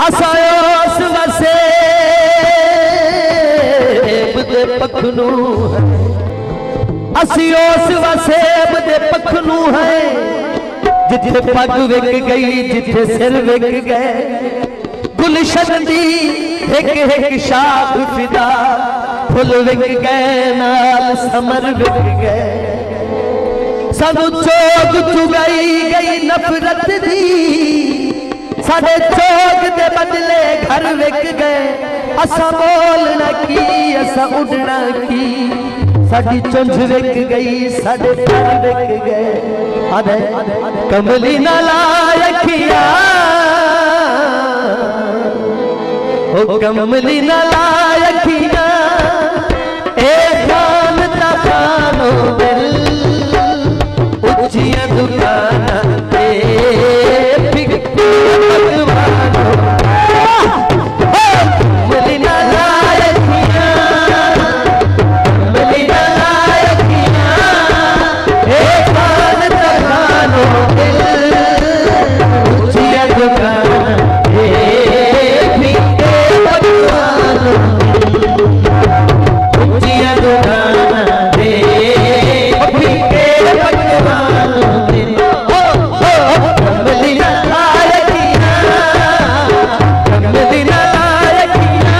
असायोस वसेब दे पखनू है, असियोस वसेब दे पखनू है, जिथे पग विक गई जिथे सिर विक गए, गुलशन दी एक एक शाख फिदा, फुल विक गए नाल समर विक गए, सानू चोग चुगाई गई नफरत दी, साडे चोग दे बदले घर विक गए, असा बोलना की असा उड़ना की, साडी चुंझ विक गई साडे पर विक गए, आदे कमली ना लायकिया ओ कमली ना लायकिया, ए खान ता खानो दिल उच्चियां दुकाना ते फिक्की भगवानो, कमली ना लायकिया, कमली ना लायकिया, ए खान ता खानो दिल उच्चियां दुकाना ते फिक्की भगवानो, उच्चियां दुकाना ते फिक्की भगवानो, कमली ना लायकिया, कमली ना लायकिया,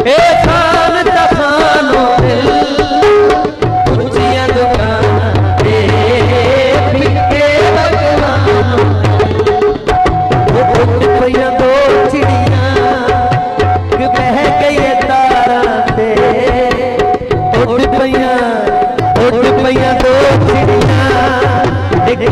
ए खान ता खानो दिल उच्चियां दुकाना ते फिक्की भगवानो, उड़ पईयां दो चिड़ियां बह गई तारा ते, उड़ पईयां दो चिड़ियां एक